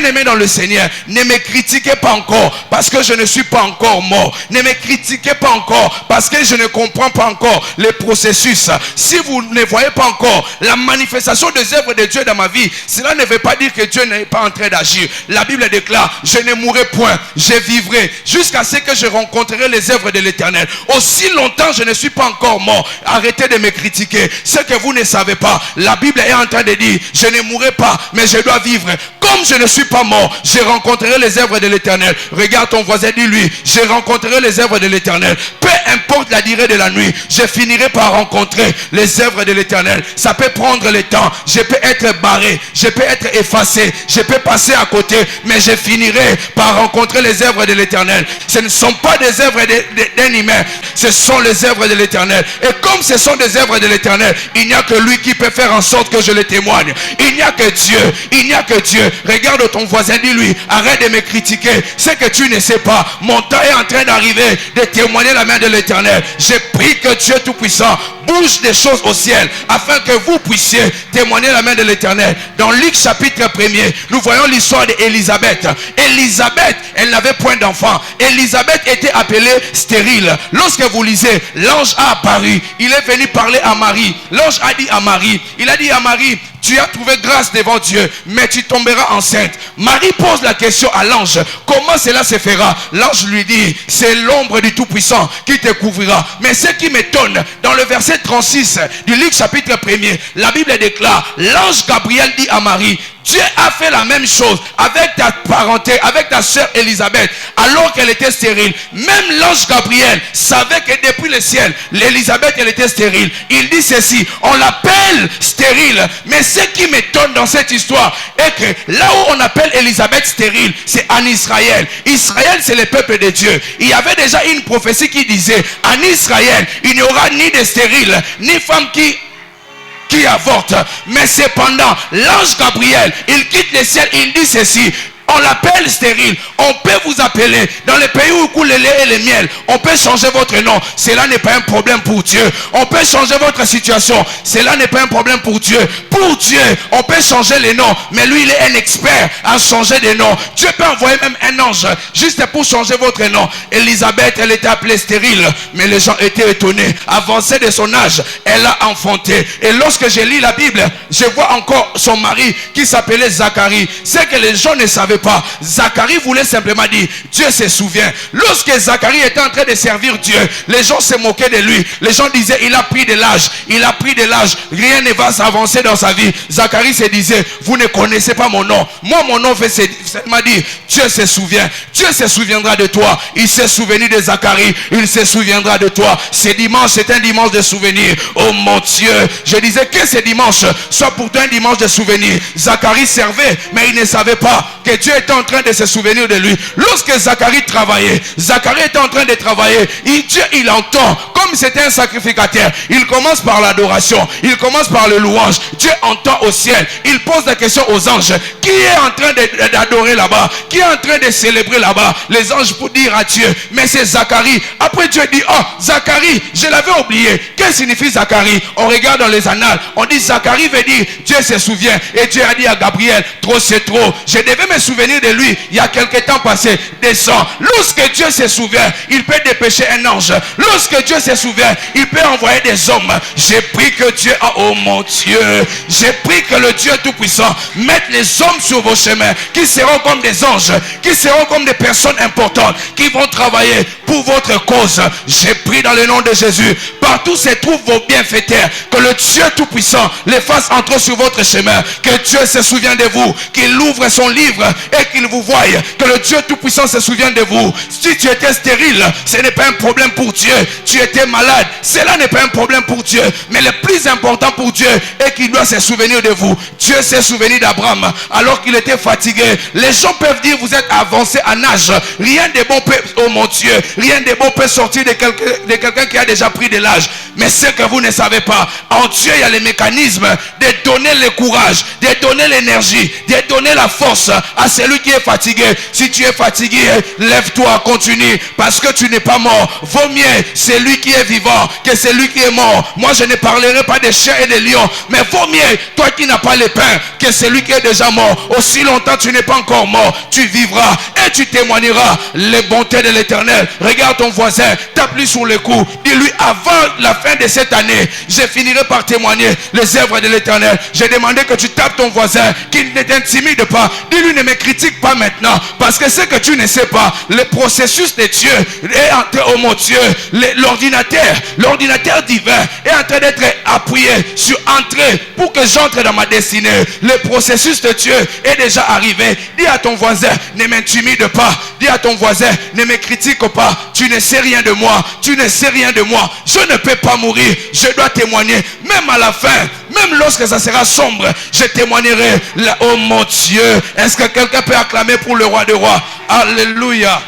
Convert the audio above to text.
Bien-aimés dans le Seigneur, ne me critiquez pas encore parce que je ne suis pas encore mort. Ne me critiquez pas encore parce que je ne comprends pas encore les processus. Si vous ne voyez pas encore la manifestation des œuvres de Dieu dans ma vie, cela ne veut pas dire que Dieu n'est pas en train d'agir. La Bible déclare, je ne mourrai point, je vivrai jusqu'à ce que je rencontrerai les œuvres de l'Éternel. Aussi longtemps je ne suis pas encore mort. Arrêtez de me critiquer. Ce que vous ne savez pas, la Bible est en train de dire, je ne mourrai pas, mais je dois vivre. Comme je ne suis pas mort, je rencontrerai les œuvres de l'Éternel. Regarde ton voisin, dis-lui, je rencontrerai les œuvres de l'Éternel. Peu importe la durée de la nuit, je finirai par rencontrer les œuvres de l'Éternel. Ça peut prendre le temps, je peux être barré, je peux être effacé, je peux passer à côté, mais je finirai par rencontrer les œuvres de l'Éternel. Ce ne sont pas des œuvres d'un humain, ce sont les œuvres de l'Éternel. Et comme ce sont des œuvres de l'Éternel, il n'y a que lui qui peut faire en sorte que je le témoigne. Il n'y a que Dieu, il n'y a que Dieu. Regarde ton voisin, dis-lui, arrête de me critiquer. Ce que tu ne sais pas, mon temps est en train d'arriver de témoigner la main de l'Éternel. Je prie que Dieu Tout-Puissant bouge des choses au ciel afin que vous puissiez témoigner la main de l'Éternel. Dans Luc chapitre 1er, nous voyons l'histoire d'Élisabeth. Élisabeth, elle n'avait point d'enfant. Élisabeth était appelée stérile. Lorsque vous lisez, l'ange a apparu. Il est venu parler à Marie. L'ange a dit à Marie, il a dit à Marie, tu as trouvé grâce devant Dieu, mais tu tomberas enceinte. Marie pose la question à l'ange, comment cela se fera? L'ange lui dit, c'est l'ombre du Tout-Puissant qui te couvrira. Mais ce qui m'étonne, dans le verset 36 du Luc chapitre 1er, la Bible déclare, l'ange Gabriel dit à Marie, Dieu a fait la même chose avec ta parenté, avec ta soeur Élisabeth, alors qu'elle était stérile. Même l'ange Gabriel savait que depuis le ciel, l'Élisabeth, elle était stérile. Il dit ceci, on l'appelle stérile. Mais ce qui m'étonne dans cette histoire est que là où on appelle Élisabeth stérile, c'est en Israël. Israël, c'est le peuple de Dieu. Il y avait déjà une prophétie qui disait, en Israël, il n'y aura ni de stérile, ni femme qui avorte. Mais cependant, l'ange Gabriel, il quitte le ciel, il dit ceci, on l'appelle stérile. On peut vous appeler dans les pays où coule le lait et le miel. On peut changer votre nom. Cela n'est pas un problème pour Dieu. On peut changer votre situation. Cela n'est pas un problème pour Dieu. Pour Dieu, on peut changer les noms. Mais lui, il est un expert à changer des noms. Dieu peut envoyer même un ange juste pour changer votre nom. Élisabeth, elle était appelée stérile. Mais les gens étaient étonnés. Avancée de son âge, elle a enfanté. Et lorsque je lis la Bible, je vois encore son mari qui s'appelait Zacharie. C'est que les gens ne savaient pas. Zacharie voulait simplement dire, Dieu se souvient. Lorsque Zacharie était en train de servir Dieu, les gens se moquaient de lui. Les gens disaient, il a pris de l'âge. Il a pris de l'âge. Rien ne va s'avancer dans sa vie. Zacharie se disait, vous ne connaissez pas mon nom. Moi, mon nom fait seulement dire, Dieu se souvient. Dieu se souviendra de toi. Il s'est souvenu de Zacharie. Il se souviendra de toi. Ce dimanche, c'est un dimanche de souvenir. Oh mon Dieu. Je disais que ce dimanche soit pour toi un dimanche de souvenir. Zacharie servait, mais il ne savait pas que Dieu était en train de se souvenir de lui. Lorsque Zacharie travaillait, Zacharie était en train de travailler. Dieu, il entend. Comme c'était un sacrificateur, il commence par l'adoration. Il commence par le louange. Dieu entend au ciel. Il pose la question aux anges. Qui est en train d'adorer là-bas? Qui est en train de célébrer là-bas? Les anges pour dire à Dieu, mais c'est Zacharie. Après Dieu dit, oh, Zacharie, je l'avais oublié. Qu'est-ce que signifie Zacharie? On regarde dans les annales. On dit Zacharie veut dire, Dieu se souvient. Et Dieu a dit à Gabriel, trop c'est trop. Je devais me souvenir de lui il y a quelque temps passé. Descends. Lorsque Dieu se souvient, il peut dépêcher un ange. Lorsque Dieu se souvient, il peut envoyer des hommes. J'ai pris que Dieu, oh mon Dieu, j'ai pris que le Dieu Tout-Puissant mette les hommes sur vos chemins, qui seront comme des anges, qui seront comme des personnes importantes, qui vont travailler pour votre cause. J'ai pris dans le nom de Jésus, partout se trouvent vos bienfaiteurs, que le Dieu Tout-Puissant les fasse entrer sur votre chemin, que Dieu se souvienne de vous, qu'il ouvre son livre et qu'il vous voie, que le Dieu Tout-Puissant se souvienne de vous. Si tu étais stérile, ce n'est pas un problème pour Dieu. Tu étais malade, cela n'est pas un problème pour Dieu. Mais le plus important pour Dieu est qu'il doit se souvenir de vous. Dieu s'est souvenu d'Abraham alors qu'il était fatigué. Les gens peuvent dire vous êtes avancé en âge. Rien de bon peut, oh mon Dieu, rien de bon peut sortir de quelqu'un qui a déjà pris de l'âge. Mais ce que vous ne savez pas, en Dieu il y a le mécanisme de donner le courage, de donner l'énergie, de donner la force à celui qui est fatigué, si tu es fatigué, lève-toi, continue, parce que tu n'es pas mort. Vaut mieux celui qui est vivant que celui qui est mort. Moi, je ne parlerai pas des chiens et des lions, mais vaut mieux toi qui n'as pas les pains que celui qui est déjà mort. Aussi longtemps tu n'es pas encore mort, tu vivras et tu témoigneras les bontés de l'Éternel. Regarde ton voisin, tape-lui sur le cou, dis-lui: avant la fin de cette année, je finirai par témoigner les œuvres de l'Éternel. J'ai demandé que tu tapes ton voisin, qu'il ne t'intimide pas. Dis-lui: ne me critique pas maintenant, parce que ce que tu ne sais pas, le processus de Dieu est en train, oh mon Dieu, l'ordinateur divin est en train d'être appuyé sur entrée pour que j'entre dans ma destinée. Le processus de Dieu est déjà arrivé. Dis à ton voisin: ne m'intimide pas. Dis à ton voisin: ne me critique pas. Tu ne sais rien de moi. Tu ne sais rien de moi. Je ne peux pas mourir. Je dois témoigner. Même à la fin, même lorsque ça sera sombre, je témoignerai. Oh mon Dieu. Est-ce que quelqu'un peut acclamer pour le roi des rois? Alléluia.